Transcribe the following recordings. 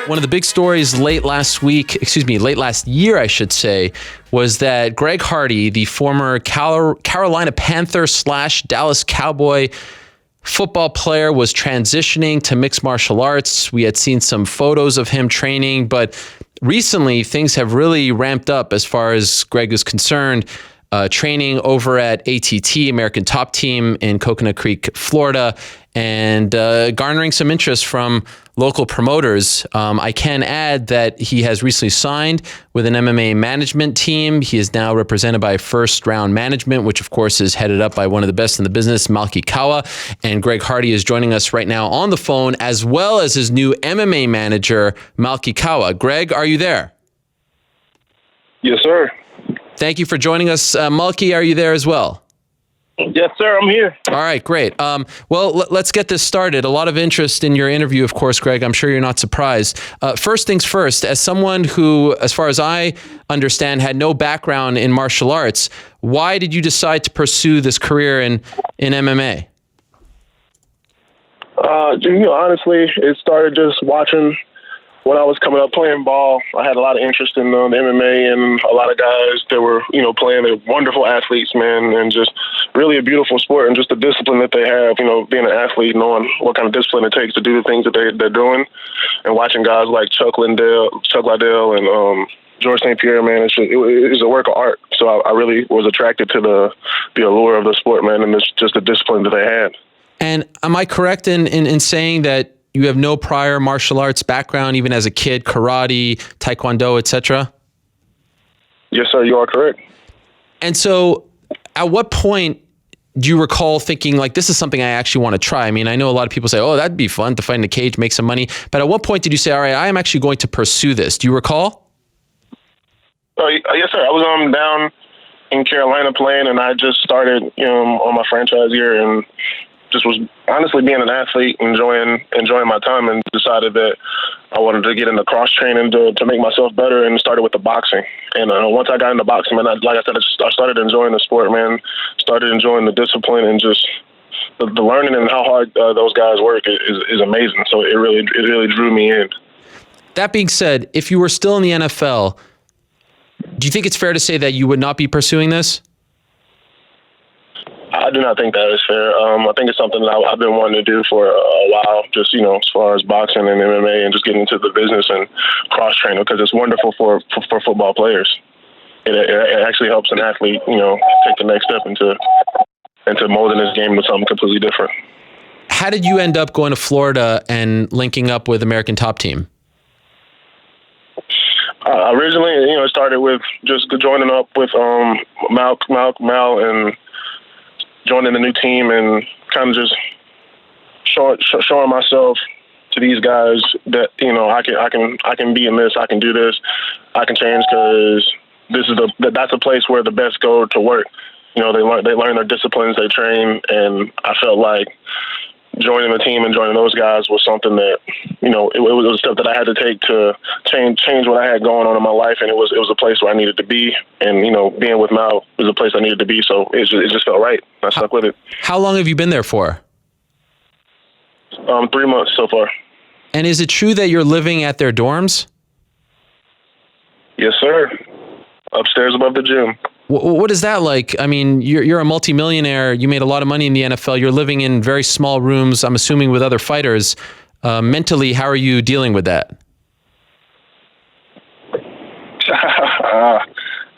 One of the big stories late last year, I should say, was that Greg Hardy, the former Carolina Panther / Dallas Cowboy football player, was transitioning to mixed martial arts. We had seen some photos of him training, but recently things have really ramped up as far as Greg is concerned. Training over at ATT, American Top Team in Coconut Creek, Florida, and garnering some interest from local promoters. I can add that he has recently signed with an MMA management team. He is now represented by First Round Management, which of course is headed up by one of the best in the business, Malky Kawa. And Greg Hardy is joining us right now on the phone, as well as his new MMA manager, Malky Kawa. Greg, are you there? Yes, sir. Thank you for joining us. Malky, are you there as well? Yes, sir. I'm here. All right, great. Well, let's get this started. A lot of interest in your interview, of course, Greg. I'm sure you're not surprised. First things first, as someone who, as far as I understand, had no background in martial arts, why did you decide to pursue this career in MMA? Honestly, it started just watching. When I was coming up playing ball, I had a lot of interest in the MMA and a lot of guys that were, playing. They're wonderful athletes, man, and just really a beautiful sport, and just the discipline that they have, being an athlete, knowing what kind of discipline it takes to do the things that they're doing, and watching guys like Chuck Liddell and George St. Pierre, man, it's a work of art. So I really was attracted to the allure of the sport, man, and it's just the discipline that they had. And am I correct in saying that you have no prior martial arts background, even as a kid, karate, taekwondo, etc.? Yes, sir, you are correct. And so at what point do you recall thinking, like, this is something I actually want to try? I mean, I know a lot of people say, oh, that'd be fun to fight in a cage, make some money. But at what point did you say, all right, I am actually going to pursue this? Do you recall? Yes, sir. I was down in Carolina playing, and I just started on my franchise year, and just was honestly being an athlete, enjoying my time, and decided that I wanted to get into cross training to make myself better, and started with the boxing. And once I got into boxing, man, like I said, I started enjoying the sport, man. Started enjoying the discipline, and just the learning and how hard those guys work is amazing. So it really drew me in. That being said, if you were still in the NFL, do you think it's fair to say that you would not be pursuing this? I do not think that is fair. I think it's something that I've been wanting to do for a while, just, as far as boxing and MMA and just getting into the business and cross-training, because it's wonderful for football players. It actually helps an athlete, take the next step into molding his game with something completely different. How did you end up going to Florida and linking up with American Top Team? Originally, it started with just joining up with Mal and joining the new team, and kind of just showing myself to these guys that I can be in this, I can do this, I can change, because that's a place where the best go to work. They learn their disciplines, they train, and I felt like joining the team and joining those guys was something that it was a step that I had to take to change what I had going on in my life, and it was a place where I needed to be, and being with Mal was a place I needed to be, so it just felt right. I stuck with it. How long have you been there for? 3 months so far. And is it true that you're living at their dorms? Yes, sir. Upstairs above the gym. What is that like? I mean, you're a multimillionaire. You made a lot of money in the NFL. You're living in very small rooms, I'm assuming, with other fighters. Mentally, how are you dealing with that?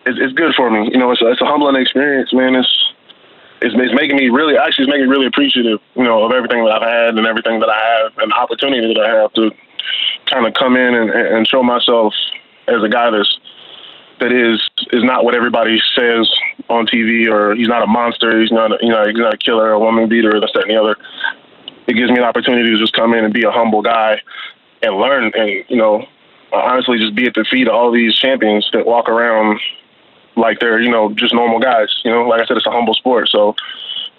It's good for me. It's a humbling experience, man. It's making me really appreciative, of everything that I've had and everything that I have, and the opportunity that I have to kind of come in and show myself as a guy that is not what everybody says on TV, or he's not a monster, he's not a killer, a woman beater, or this, that, and the other. It gives me an opportunity to just come in and be a humble guy and learn, and honestly just be at the feet of all these champions that walk around like they're just normal guys. Like I said, it's a humble sport, so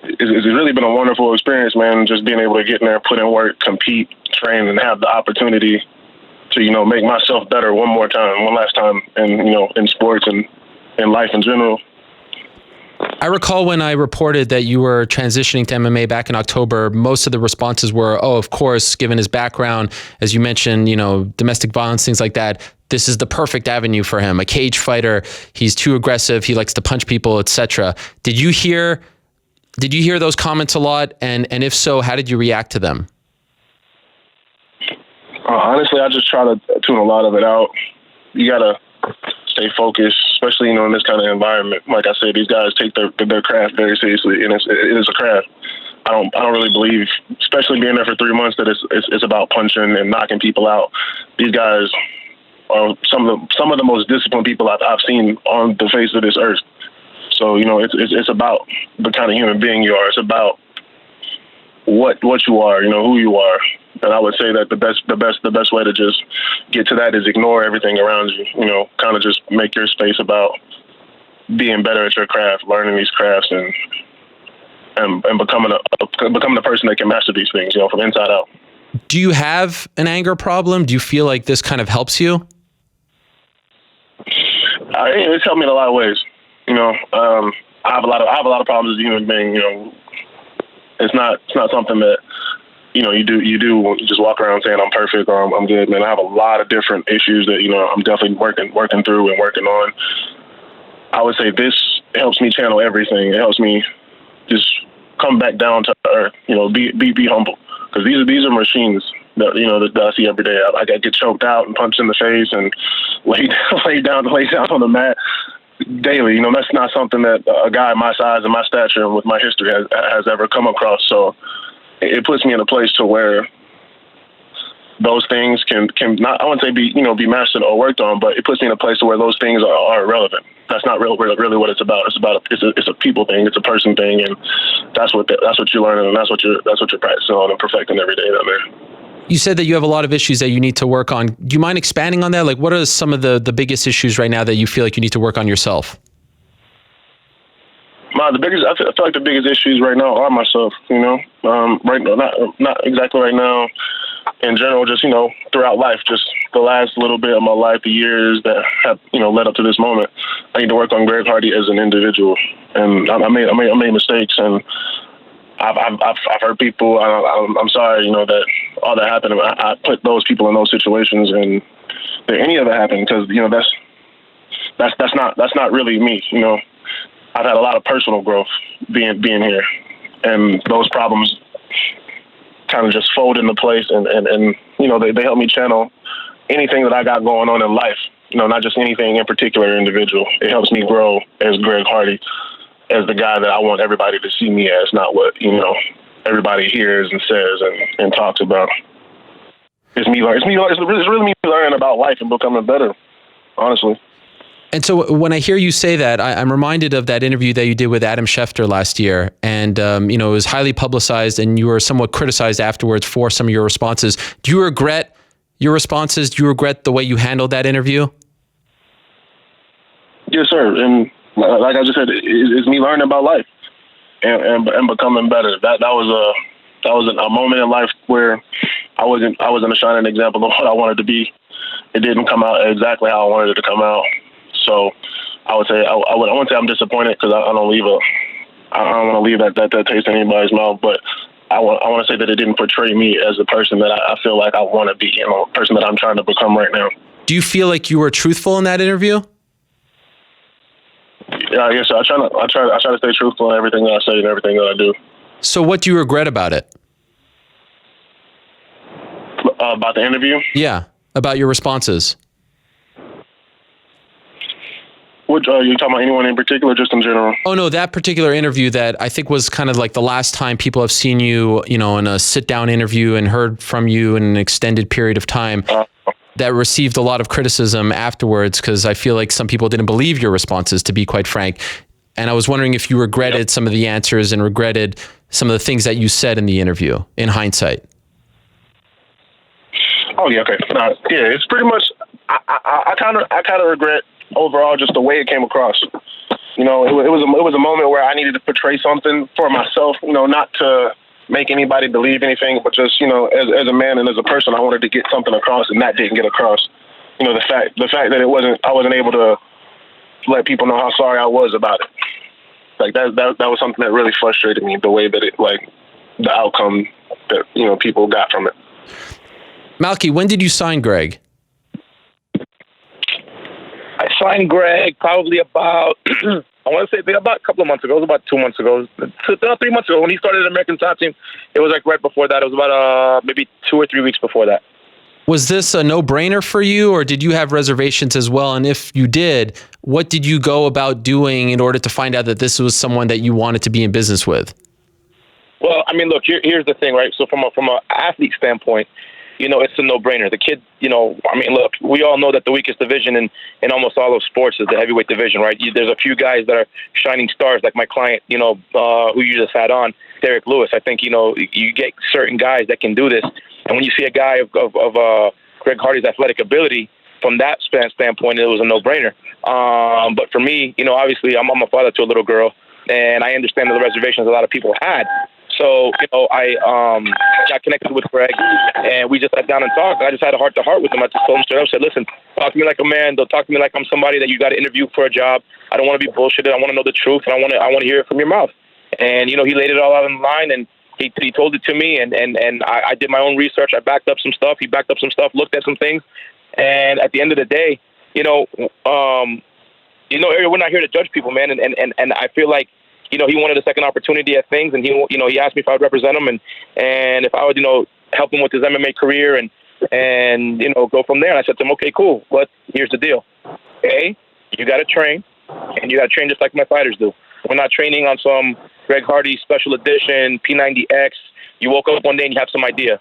it's really been a wonderful experience, man. Just being able to get in there, put in work, compete, train, and have the opportunity to make myself better one last time, and in sports and in life in general. I recall when I reported that you were transitioning to MMA back in October, most of the responses were, oh, of course, given his background, as you mentioned, domestic violence, things like that, this is the perfect avenue for him. A cage fighter, he's too aggressive, he likes to punch people, etc. Did you hear those comments a lot? And if so, how did you react to them? Honestly, I just try to tune a lot of it out. You gotta stay focused, especially in this kind of environment. Like I said, these guys take their craft very seriously, and it is a craft. I don't really believe, especially being there for 3 months, that it's about punching and knocking people out. These guys are some of the most disciplined people I've seen on the face of this earth. So it's about the kind of human being you are. It's about what you are, who you are. And I would say that the best way to just get to that is ignore everything around you. Kind of just make your space about being better at your craft, learning these crafts, and becoming the person that can master these things, from inside out. Do you have an anger problem? Do you feel like this kind of helps you? It's helped me in a lot of ways. I have a lot of problems as a human being. It's not something that you just walk around saying I'm perfect or I'm good, man. I have a lot of different issues that I'm definitely working through and working on. I would say this helps me channel everything. It helps me just come back down to earth. Be humble, because these are machines that that I see every day. I get choked out and punched in the face and lay down on the mat daily. That's not something that a guy my size and my stature and with my history has ever come across. So it puts me in a place to where those things can not, I wouldn't say be mastered or worked on, but it puts me in a place to where those things are irrelevant. That's not really what it's about. It's a people thing. It's a person thing, and that's what you're learning, and that's what you're practicing on and perfecting every day down there. You said that you have a lot of issues that you need to work on. Do you mind expanding on that? Like, what are some of the biggest issues right now that you feel like you need to work on yourself? I feel like the biggest issues right now are myself. Right now, not exactly right now. In general, just throughout life, just the last little bit of my life, the years that have led up to this moment. I need to work on Greg Hardy as an individual, and I made mistakes, and I've hurt people. I'm sorry, that all that happened. I put those people in those situations, and that any of it happened, because that's not really me. I've had a lot of personal growth being here, and those problems kind of just fold into place, and they help me channel anything that I got going on in life. Not just anything in particular individual. It helps me grow as Greg Hardy, as the guy that I want everybody to see me as, not what everybody hears and says and talks about. It's really me learning about life and becoming better, honestly. And so when I hear you say that, I'm reminded of that interview that you did with Adam Schefter last year. And, it was highly publicized, and you were somewhat criticized afterwards for some of your responses. Do you regret your responses? Do you regret the way you handled that interview? Yes, sir. And like I just said, it's me learning about life and becoming better. That was a moment in life where I wasn't a shining example of what I wanted to be. It didn't come out exactly how I wanted it to come out. So I would say I wouldn't say I'm disappointed, because I don't want to leave that taste in anybody's mouth. But I want to say that it didn't portray me as the person that I feel like I want to be, the person that I'm trying to become right now. Do you feel like you were truthful in that interview? Yeah, yes, sir. I try to stay truthful in everything that I say and everything that I do. So what do you regret about it? About the interview? Yeah, about your responses. Which, are you talking about anyone in particular, or just in general? Oh, no, that particular interview that I think was kind of like the last time people have seen you, in a sit-down interview and heard from you in an extended period of time, that received a lot of criticism afterwards, because I feel like some people didn't believe your responses, to be quite frank. And I was wondering if you regretted some of the answers and regretted some of the things that you said in the interview, in hindsight. Oh, yeah, okay. It's pretty much, I kind of regret overall just the way it came across. It was a moment where I needed to portray something for myself, not to make anybody believe anything, but just, as a man and as a person, I wanted to get something across, and that didn't get across. The fact that I wasn't able to let people know how sorry I was about it. Like that was something that really frustrated me, the way that it, like, the outcome that, you know, people got from it. Malky, when did you sign Greg? I signed Greg probably about, I want to say about a couple of months ago. It was about 2 months ago. 3 months ago when he started the American Top Team. It was like right before that. It was about maybe 2 or 3 weeks before that. Was this a no-brainer for you, or did you have reservations as well? And if you did, what did you go about doing in order to find out that this was someone that you wanted to be in business with? Well, I mean, look, here's the thing, right? So from an athlete standpoint, you know, it's a no-brainer. The kid, you know, I mean, look, we all know that the weakest division in almost all of sports is the heavyweight division, right? There's a few guys that are shining stars, like my client, you know, who you just had on, Derek Lewis. I think, you know, you get certain guys that can do this. And when you see a guy of Greg Hardy's athletic ability, from that standpoint, it was a no-brainer. But for me, you know, obviously, I'm a father to a little girl, and I understand the reservations a lot of people had. So, you know, I got connected with Greg, and we just sat down and talked. I just had a heart-to-heart with him. I just told him straight up, said, listen, talk to me like a man. Don't talk to me like I'm somebody that you got to interview for a job. I don't want to be bullshitted. I want to know the truth, and I want to hear it from your mouth. And, you know, he laid it all out on the line, and he told it to me, and I did my own research. I backed up some stuff. He backed up some stuff, looked at some things. And at the end of the day, Ariel, we're not here to judge people, man. And I feel like, you know, he wanted a second opportunity at things, and he asked me if I would represent him and if I would, you know, help him with his MMA career and you know, go from there. And I said to him, okay, cool. But here's the deal. A, you got to train, and you got to train just like my fighters do. We're not training on some Greg Hardy special edition P90X. You woke up one day and you have some idea.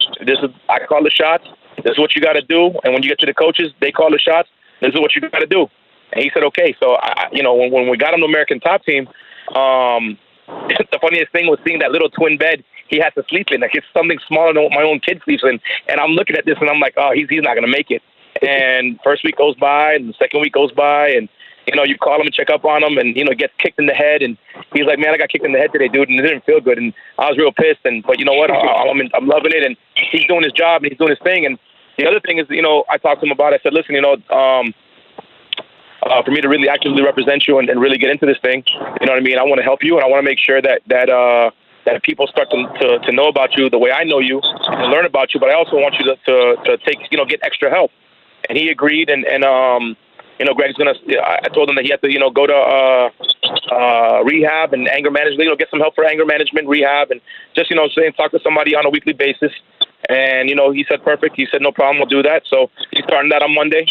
I call the shots. This is what you got to do. And when you get to the coaches, they call the shots. This is what you got to do. And he said, okay. So, when we got him to American Top Team, the funniest thing was seeing that little twin bed he had to sleep in. Like, it's something smaller than what my own kid sleeps in. And I'm looking at this and I'm like, oh, he's not going to make it. And first week goes by and the second week goes by, and, you know, you call him and check up on him, and, you know, gets kicked in the head. And he's like, man, I got kicked in the head today, dude. And it didn't feel good. And I was real pissed. But you know what? I'm loving it. And he's doing his job and he's doing his thing. And the other thing is, you know, I talked to him about it. I said, listen, you know, for me to really actively represent you and really get into this thing, you know what I mean? I want to help you, and I want to make sure that people start to know about you the way I know you and learn about you. But I also want you to take, you know, get extra help. And he agreed. And you know, Greg's I told him that he had to, you know, go to rehab and anger management, you know, get some help for anger management, rehab, and just, you know, talk to somebody on a weekly basis. And, you know, he said, perfect. He said, no problem, we'll do that. So he's starting that on Monday,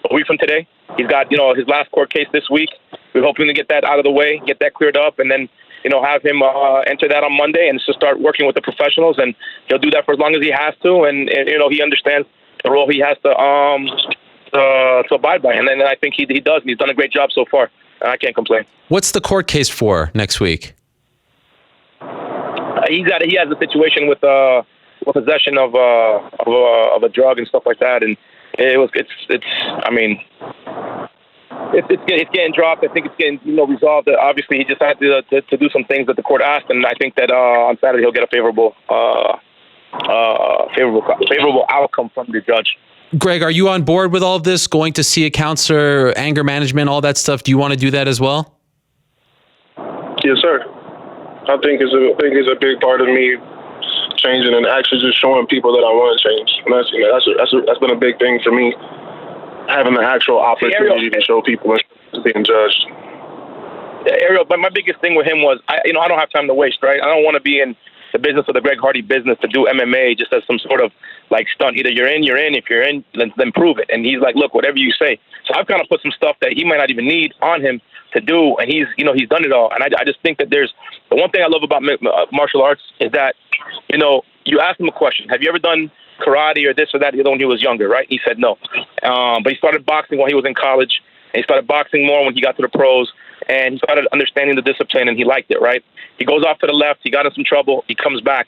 a week from today. He's got, you know, his last court case this week. We're hoping to get that out of the way, get that cleared up, and then, you know, have him enter that on Monday and just start working with the professionals. And he'll do that for as long as he has to. And you know, he understands the role he has to abide by. And then I think he does. And he's done a great job so far. I can't complain. What's the court case for next week? He has a situation with possession of a drug and stuff like that, and it's getting dropped. I think it's getting, you know, resolved. Obviously, he just had to do some things that the court asked, and I think that on Saturday he'll get a favorable outcome from the judge. Greg, are you on board with all of this? Going to see a counselor, anger management, all that stuff? Do you want to do that as well? Yes, sir. I think it's a big part of me changing and actually just showing people that I want to change. And that's been a big thing for me, having the actual opportunity to show people and being judged. Yeah, Ariel, but my biggest thing with him was, I don't have time to waste, right? I don't want to be in the business of the Greg Hardy business to do MMA just as some sort of like stunt. Either you're in. If you're in, then prove it. And he's like, look, whatever you say. So I've kind of put some stuff that he might not even need on him to do, and he's done it all. And I just think that there's the one thing I love about martial arts is that, you know, you ask him a question, have you ever done karate or this or that the other when he was younger, right? He said no. But he started boxing when he was in college, and he started boxing more when he got to the pros, and he started understanding the discipline, and he liked it, right? He goes off to the left, he got in some trouble, he comes back.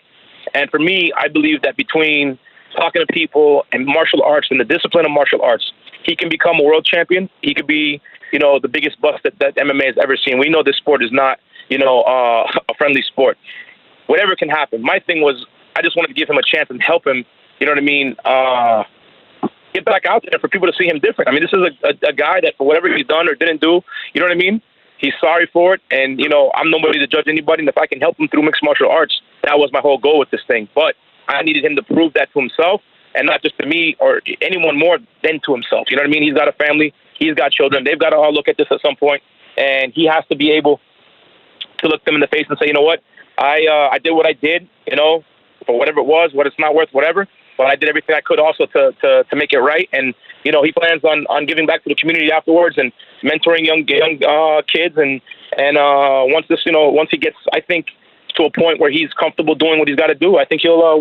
And for me, I believe that between talking to people and martial arts and the discipline of martial arts, he can become a world champion. He could be, you know, the biggest bust that MMA has ever seen. We know this sport is not, you know, a friendly sport. Whatever can happen. My thing was, I just wanted to give him a chance and help him, you know what I mean, get back out there for people to see him different. I mean, this is a guy that for whatever he's done or didn't do, you know what I mean, He's sorry for it, and I'm nobody to judge anybody. And if I can help him through mixed martial arts, that was my whole goal with this thing. But I needed him to prove that to himself, and not just to me or anyone more than to himself. You know what I mean? He's got a family, he's got children. They've got to all look at this at some point, and he has to be able to look them in the face and say, you know what, I did what I did, for whatever it was, what it's not worth, whatever. But I did everything I could also to make it right. And he plans on giving back to the community afterwards and mentoring young kids. And once he gets, I think, to a point where he's comfortable doing what he's got to do, I think he'll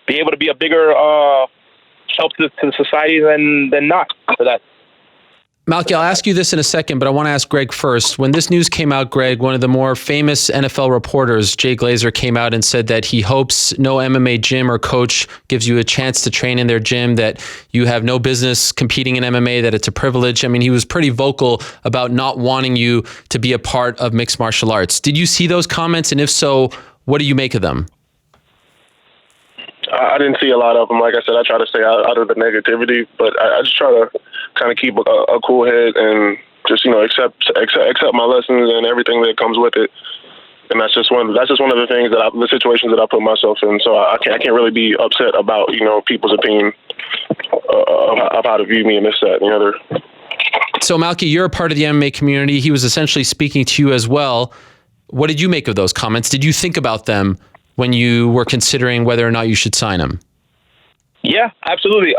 be able to be a bigger help to the society than not for that. Malky, I'll ask you this in a second, but I want to ask Greg first. When this news came out, Greg, one of the more famous NFL reporters, Jay Glazer, came out and said that he hopes no MMA gym or coach gives you a chance to train in their gym, that you have no business competing in MMA, that it's a privilege. I mean, he was pretty vocal about not wanting you to be a part of mixed martial arts. Did you see those comments? And if so, what do you make of them? I didn't see a lot of them. Like I said, I try to stay out of the negativity, but I just try to kind of keep a cool head and just accept my lessons and everything that comes with it. And that's just one of the things the situations that I put myself in. So I can't really be upset about people's opinion of how to view me and this, that, and the other. So Malky, you're a part of the MMA community. He was essentially speaking to you as well. What did you make of those comments? Did you think about them when you were considering whether or not you should sign him? Yeah, absolutely.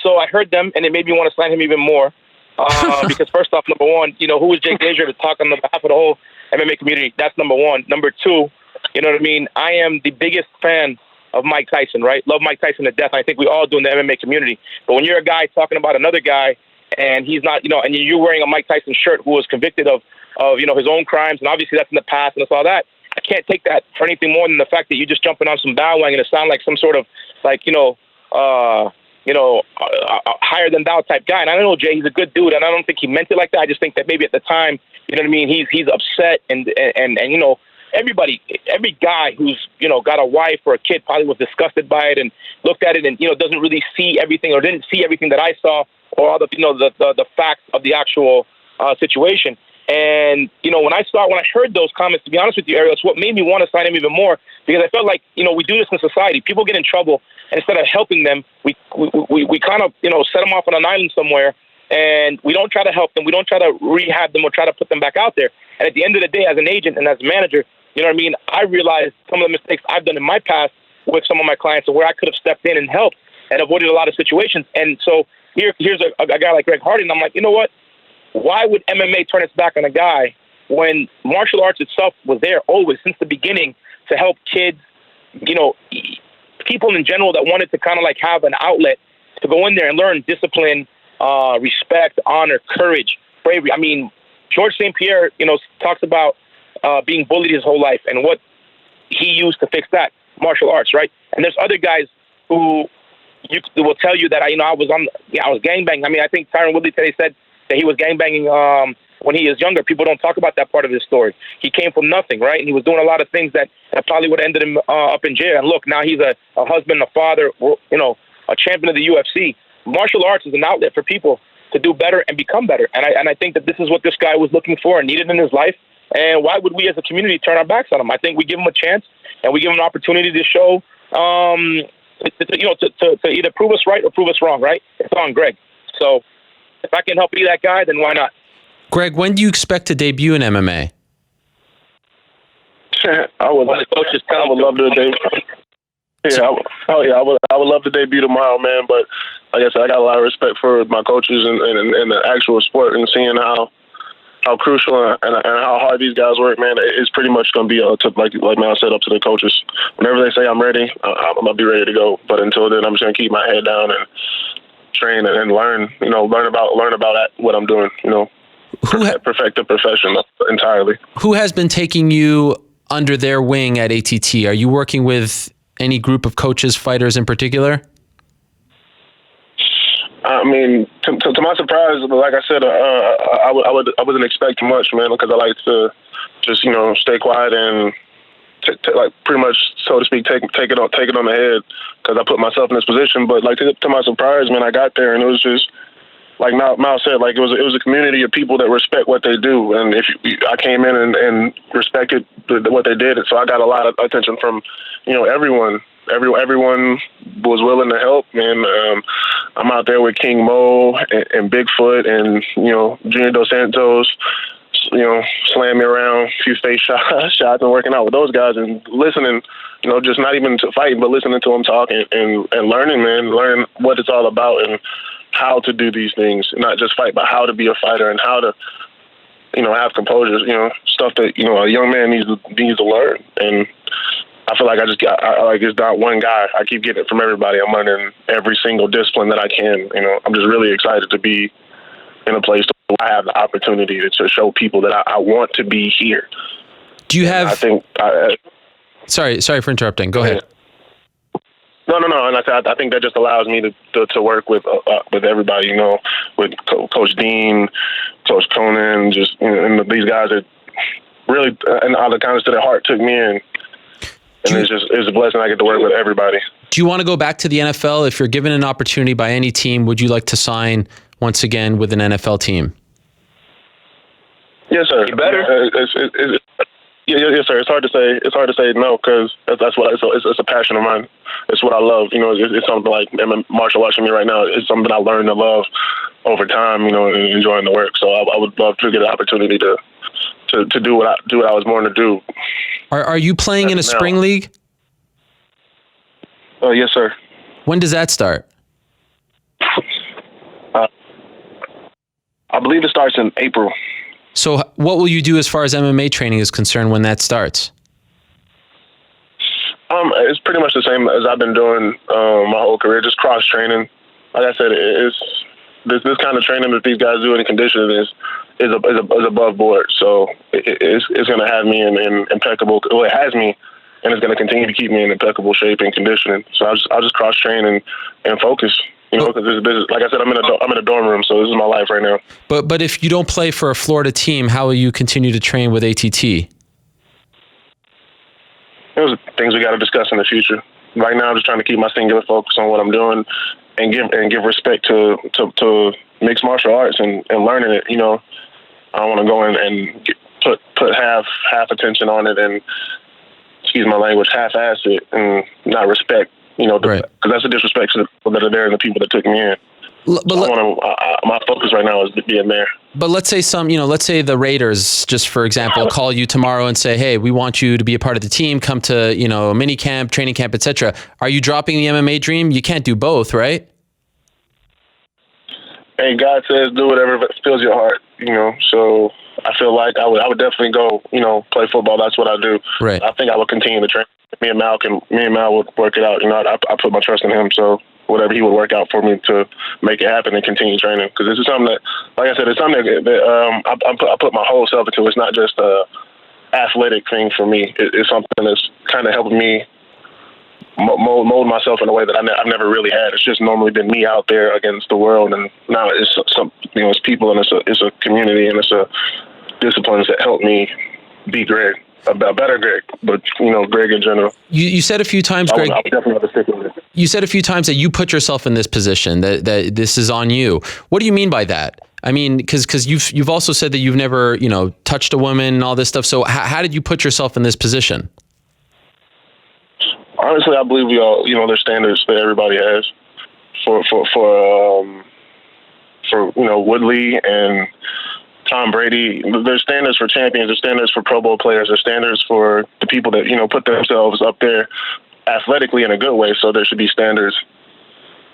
So I heard them, and it made me want to sign him even more. Because first off, number one, who is Jay Glazer to talk on behalf of the whole MMA community? That's number one. Number two, you know what I mean? I am the biggest fan of Mike Tyson, right? Love Mike Tyson to death. I think we all do in the MMA community. But when you're a guy talking about another guy, and he's not, and you're wearing a Mike Tyson shirt who was convicted of his own crimes, and obviously that's in the past and it's all that, I can't take that for anything more than the fact that you're just jumping on some bandwagon and it sound like some sort of higher than thou type guy. And I don't know Jay, he's a good dude, and I don't think he meant it like that. I just think that maybe at the time, you know what I mean, he's upset, and every guy who's got a wife or a kid probably was disgusted by it and looked at it and doesn't really see everything or didn't see everything that I saw or all the facts of the actual situation. And, when I heard those comments, to be honest with you, Ariel, it's what made me want to sign him even more, because I felt like, we do this in society. People get in trouble, and instead of helping them, we kind of, set them off on an island somewhere, and we don't try to help them. We don't try to rehab them or try to put them back out there. And at the end of the day, as an agent and as a manager, I realized some of the mistakes I've done in my past with some of my clients and where I could have stepped in and helped and avoided a lot of situations. And so here's a guy like Greg Hardy, and I'm like, you know what? Why would MMA turn its back on a guy when martial arts itself was there always since the beginning to help kids, people in general that wanted to kind of like have an outlet to go in there and learn discipline, respect, honor, courage, bravery. I mean, George St. Pierre, talks about being bullied his whole life and what he used to fix that, martial arts, right? And there's other guys who will tell you that I was gangbanging. I mean, I think Tyron Woodley today said that he was gangbanging when he was younger. People don't talk about that part of his story. He came from nothing, right? And he was doing a lot of things that probably would have ended him up in jail. And look, now he's a husband, a father, a champion of the UFC. Martial arts is an outlet for people to do better and become better. And I think that this is what this guy was looking for and needed in his life. And why would we as a community turn our backs on him? I think we give him a chance and we give him an opportunity to show, to either prove us right or prove us wrong, right? It's on Greg. So if I can help be that guy, then why not? Greg, when do you expect to debut in MMA? I would love to debut. Yeah, I would love to debut tomorrow, man. But like I said, I got a lot of respect for my coaches and the actual sport, and seeing how crucial and how hard these guys work, man. It's pretty much going to be like Mal said, up to the coaches. Whenever they say I'm ready, I'm gonna be ready to go. But until then, I'm just gonna keep my head down and train and learn. Learn about what I'm doing. Perfect the profession entirely. Who has been taking you under their wing at ATT? Are you working with any group of coaches, fighters in particular? I mean, to my surprise, like I said, I wasn't expecting much, man, because I like to just stay quiet and like pretty much, so to speak, take it on the head, because I put myself in this position. But like to my surprise, man, I got there and it was just like Miles said, like it was a community of people that respect what they do, and I came in and respected what they did, so I got a lot of attention from, everyone. Everyone was willing to help, and I'm out there with King Mo and Bigfoot and Junior Dos Santos, slam me around, a few face shots, and working out with those guys and listening. Just not even to fighting, but listening to them talk and learning what it's all about and how to do these things, not just fight, but how to be a fighter and how to, have composure, stuff that, a young man needs to learn. And I feel like it's not one guy. I keep getting it from everybody. I'm learning every single discipline that I can. I'm just really excited to be in a place where I have the opportunity to show people that I want to be here. Do you have... I think... Sorry for interrupting. Go ahead. No. And I think that just allows me to work with everybody, with Coach Dean, Coach Conan, just and these guys that really, and all the kindness to their heart took me in. And it's a blessing I get to work with everybody. Do you want to go back to the NFL? If you're given an opportunity by any team, would you like to sign once again with an NFL team? Yes, sir. You better. Yes, sir. It's hard to say no, because that's what it's a passion of mine. It's what I love. It's something like martial arts for me right now. It's something I learned to love over time. And enjoying the work. So I would love to get an opportunity to do what I was born to do. Are you playing in a spring league? Yes, sir. When does that start? I believe it starts in April. So what will you do as far as MMA training is concerned when that starts? It's pretty much the same as I've been doing my whole career, just cross training. Like I said, it's this kind of training that these guys do in conditioning is above board. So it's going to have me in impeccable. Well, it has me, and it's going to continue to keep me in impeccable shape and conditioning. So I'll just cross train and focus. Because this is, like I said, I'm in a dorm room, so this is my life right now. But if you don't play for a Florida team, how will you continue to train with ATT? Those are things we got to discuss in the future. Right now, I'm just trying to keep my singular focus on what I'm doing and give respect to mixed martial arts and learning it. I don't want to go in and put half attention on it and, excuse my language, half-ass it and not respect. Because that's a disrespect to the people that are there and the people that took me in. My focus right now is being there. But let's say let's say the Raiders, just for example, call you tomorrow and say, hey, we want you to be a part of the team, come to, mini camp, training camp, etc. Are you dropping the MMA dream? You can't do both, right? Hey, God says do whatever fills your heart, so I feel like I would definitely go, play football. That's what I do. Right. I think I would continue to train. Me and Mal would work it out. I put my trust in him. So whatever he would work out for me to make it happen and continue training. Because this is something that, like I said, it's something that I put my whole self into. It's not just a athletic thing for me. It's something that's kind of helping me mold myself in a way that I've never really had. It's just normally been me out there against the world, and now it's it's people, and it's a community, and it's a disciplines that help me be Greg. A better Greg, but Greg in general. You said a few times, Greg. I would definitely have to stick with it. You said a few times that you put yourself in this position, that this is on you. What do you mean by that? I mean, because you've also said that you've never touched a woman and all this stuff. So how did you put yourself in this position? Honestly, I believe we all there's standards that everybody has for Woodley and Tom Brady. There's standards for champions. There's standards for Pro Bowl players. There's standards for the people that put themselves up there athletically in a good way. So there should be standards.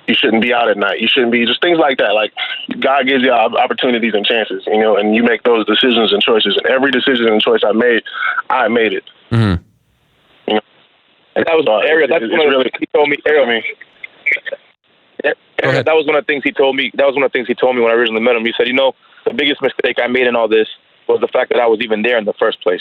You shouldn't be out at night. You shouldn't be just things like that. Like God gives you opportunities and chances, and you make those decisions and choices. And every decision and choice I made it. Mm-hmm. And that was Ariel. That's one of the things he told me. Ariel, that was one of the things he told me. That was one of the things he told me when I originally met him. He said, the biggest mistake I made in all this was the fact that I was even there in the first place.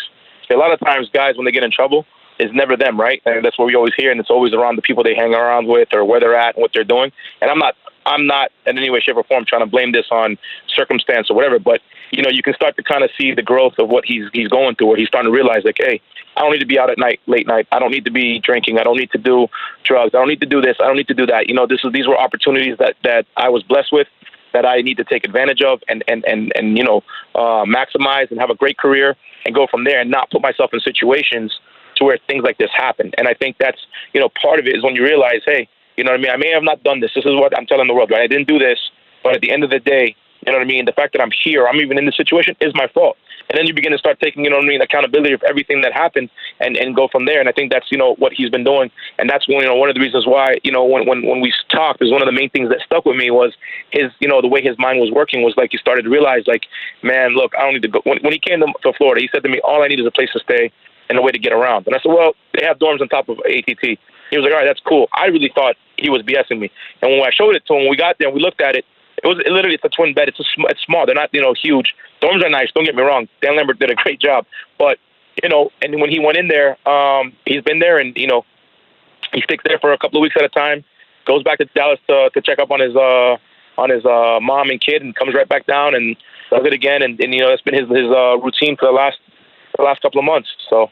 A lot of times, guys, when they get in trouble, it's never them, right? And that's what we always hear, and it's always around the people they hang around with or where they're at and what they're doing. And I'm not in any way, shape, or form trying to blame this on circumstance or whatever, but you can start to kind of see the growth of what he's going through, where he's starting to realize, like, hey, I don't need to be out at night, late night. I don't need to be drinking. I don't need to do drugs. I don't need to do this. I don't need to do that. These were opportunities that I was blessed with, that I need to take advantage of and maximize and have a great career and go from there and not put myself in situations to where things like this happen. And I think that's, part of it is when you realize, hey, you know what I mean? I may have not done this. This is what I'm telling the world, right? I didn't do this, but at the end of the day, you know what I mean? The fact that I'm here, I'm even in this situation is my fault. And then you begin to start taking, accountability of everything that happened and go from there. And I think that's, what he's been doing. And that's one of the reasons why, when we talked, is one of the main things that stuck with me was his, the way his mind was working was like, he started to realize like, man, look, I don't need to go. When he came to Florida, he said to me, all I need is a place to stay and a way to get around. And I said, well, they have dorms on top of ATT. He was like, all right, that's cool. I really thought he was BSing me. And when I showed it to him, when we got there and we looked at it, literally, it's a twin bed. It's small. They're not, huge. Dorms are nice. Don't get me wrong. Dan Lambert did a great job. But, and when he went in there, he's been there and, he sticks there for a couple of weeks at a time, goes back to Dallas to check up on his mom and kid and comes right back down and does it again. And that's been his routine for the last couple of months. So.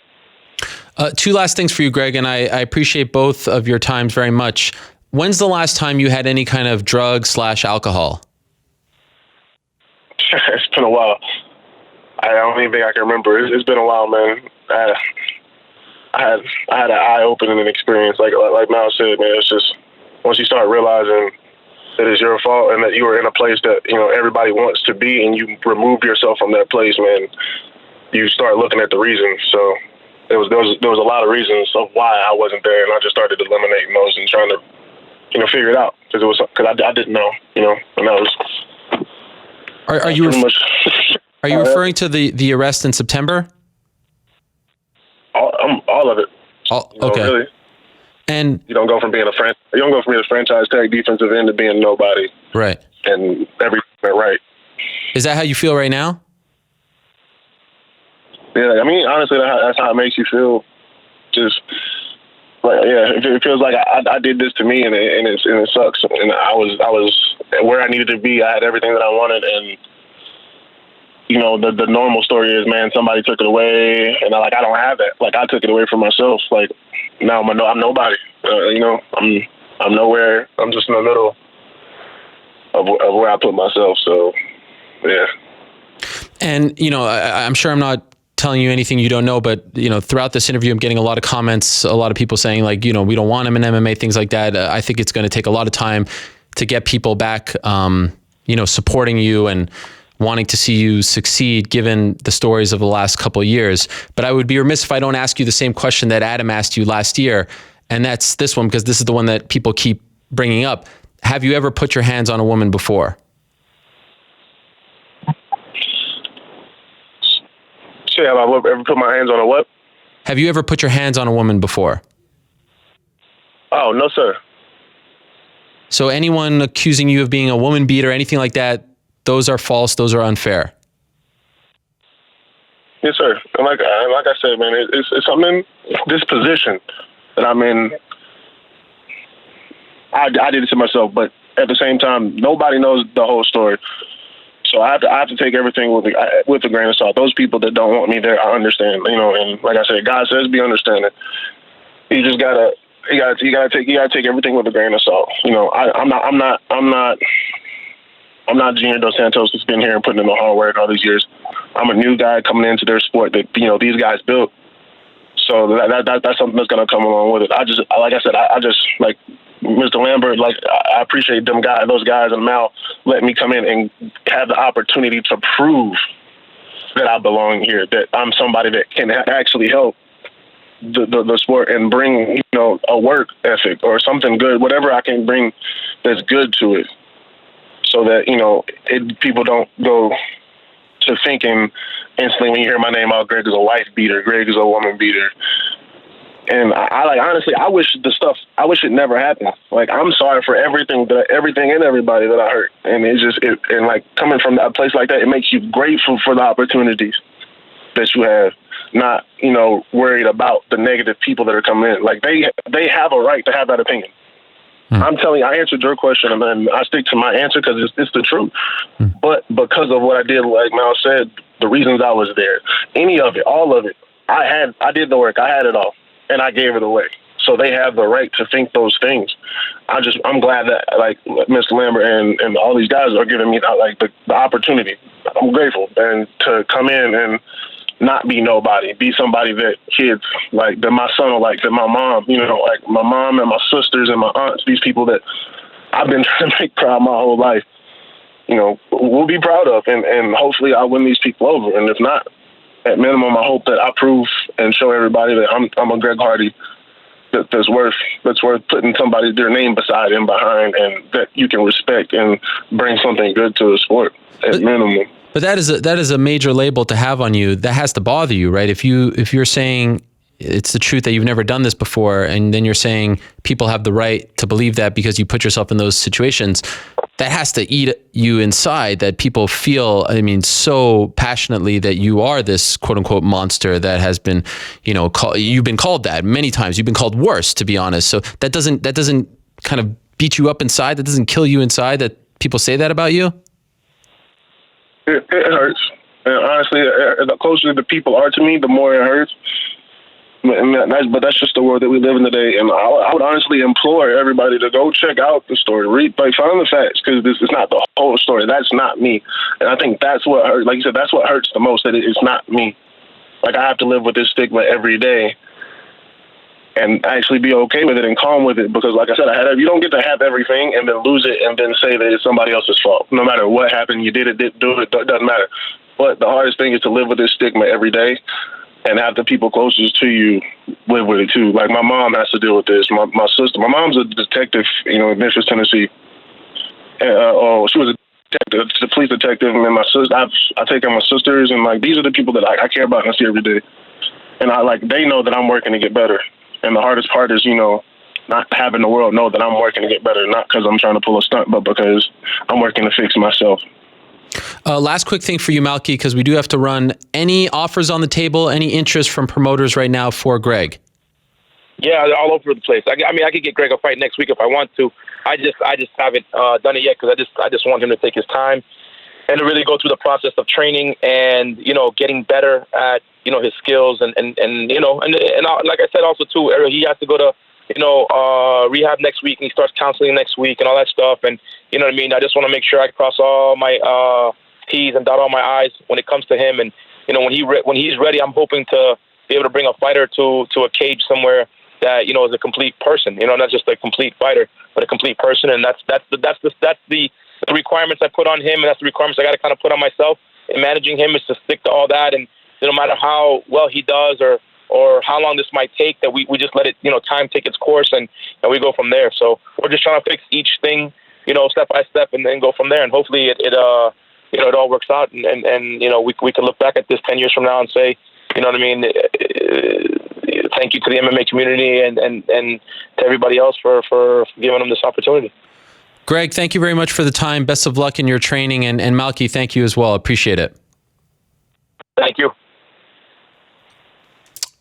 Two last things for you, Greg, and I appreciate both of your times very much. When's the last time you had any kind of drug/alcohol? It's been a while. I don't even think I can remember. It's been a while, man. I had an eye-opening experience. Like Mal said, man, it's just once you start realizing that it's your fault and that you were in a place that, everybody wants to be and you remove yourself from that place, man, you start looking at the reasons. So there was a lot of reasons of why I wasn't there, and I just started eliminating those and trying to, figure it out because I didn't know, and that was. Are you referring to the arrest in September? All of it. Okay. Really. And you don't go from being a franchise tag defensive end to being nobody. Right. And everything right. Is that how you feel right now? Yeah, I mean, honestly, that's how it makes you feel. Just like, yeah, it feels like I did this to me, and it sucks. And I was where I needed to be. I had everything that I wanted, and the normal story is, man, somebody took it away, and I don't have that. Like, I took it away from myself. Like, now I'm nobody. I'm nowhere. I'm just in the middle of where I put myself. So, yeah. And I'm sure I'm not telling you anything you don't know, but throughout this interview, I'm getting a lot of comments, a lot of people saying like, we don't want him in MMA, things like that. I think it's going to take a lot of time to get people back, supporting you and wanting to see you succeed, given the stories of the last couple of years. But I would be remiss if I don't ask you the same question that Adam asked you last year, and that's this one, because this is the one that people keep bringing up. Have you ever put your hands on a woman before? Have I ever put my hands on a what? Have you ever put your hands on a woman before? Oh, no, sir. So anyone accusing you of being a woman beater, anything like that, those are false. Those are unfair. Yes, sir. And like I said, man, I'm in this position that I'm in. I did it to myself, but at the same time, nobody knows the whole story. So I have to take everything with a grain of salt. Those people that don't want me there, I understand. And like I said, God says be understanding. You just gotta take everything with a grain of salt. I'm not Junior Dos Santos that's been here and putting in the hard work all these years. I'm a new guy coming into their sport that these guys built. So that's something that's gonna come along with it. I just like Mr. Lambert, like I appreciate those guys and Mal letting me come in and have the opportunity to prove that I belong here, that I'm somebody that can actually help the sport and bring a work ethic or something good, whatever I can bring that's good to it, so that people don't go to thinking instantly when you hear my name out, Greg is a wife beater, Greg is a woman beater. And honestly, I wish it never happened. Like, I'm sorry for everything and everybody that I hurt. And coming from that place like that, it makes you grateful for the opportunities that you have, not, worried about the negative people that are coming in. Like, they have a right to have that opinion. I'm telling you, I answered your question, and then I stick to my answer because it's the truth. But because of what I did, like Mal said, the reasons I was there, any of it, all of it, I did the work. I had it all, and I gave it away. So they have the right to think those things. I'm glad that like Mr. Lambert and all these guys are giving me like the opportunity. I'm grateful and to come in and not be nobody, be somebody that kids like, that my son will like, that my mom, like my mom and my sisters and my aunts, these people that I've been trying to make proud my whole life, will be proud of, and hopefully I win these people over. And if not, at minimum, I hope that I prove and show everybody that I'm a Greg Hardy that's worth putting somebody, their name beside and behind, and that you can respect and bring something good to the sport at minimum. But that is a major label to have on you. That has to bother you, right? If you're saying it's the truth that you've never done this before, and then you're saying people have the right to believe that because you put yourself in those situations, that has to eat you inside, that people feel, so passionately that you are this quote unquote monster that has been, you've been called that many times. You've been called worse, to be honest. So that doesn't kind of beat you up inside. That doesn't kill you inside that people say that about you. It hurts. And honestly, the closer the people are to me, the more it hurts. But that's just the world that we live in today. And I would honestly implore everybody to go check out the story, find the facts, because this is not the whole story. That's not me. And I think that's what hurts. Like you said, that's what hurts the most, that it's not me. Like, I have to live with this stigma every day and actually be okay with it and calm with it. Because like I said, you don't get to have everything and then lose it and then say that it's somebody else's fault. No matter what happened, you didn't do it, doesn't matter. But the hardest thing is to live with this stigma every day and have the people closest to you live with it too. Like, my mom has to deal with this. My sister, my mom's a detective, in Memphis, Tennessee. She was a detective, the police detective, and then my sister, I take care of my sisters, and like, these are the people that I care about and I see every day. And they know that I'm working to get better. And the hardest part is, not having the world know that I'm working to get better, not because I'm trying to pull a stunt, but because I'm working to fix myself. Last quick thing for you, Malky, because we do have to run. Any offers on the table, any interest from promoters right now for Greg? Yeah, they're all over the place. I could get Greg a fight next week if I want to. I just haven't done it yet because I just want him to take his time and to really go through the process of training and, getting better at, his skills and like I said, also too, he has to go to, rehab next week, and he starts counseling next week and all that stuff. And you know what I mean? I just want to make sure I cross all my T's and dot all my I's when it comes to him. And, when he's ready, I'm hoping to be able to bring a fighter to a cage somewhere that, is a complete person, not just a complete fighter, but a complete person. And that's the requirements I put on him. And that's the requirements I got to kind of put on myself in managing him, is to stick to all that. And no matter how well he does or how long this might take, that we just let it, time take its course and we go from there. So we're just trying to fix each thing, step by step, and then go from there. And hopefully it all works out. And we can look back at this 10 years from now and say, thank you to the MMA community and to everybody else for giving them this opportunity. Greg, thank you very much for the time. Best of luck in your training. And Malky, thank you as well. Appreciate it. Thank you.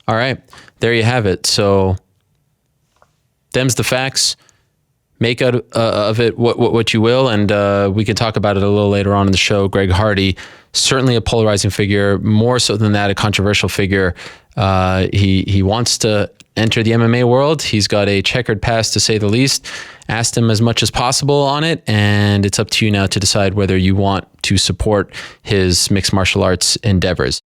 All right, there you have it. So, them's the facts. Make out of it what you will, and we can talk about it a little later on in the show. Greg Hardy, certainly a polarizing figure, more so than that, a controversial figure. He wants to enter the MMA world. He's got a checkered past, to say the least. Asked him as much as possible on it, and it's up to you now to decide whether you want to support his mixed martial arts endeavors.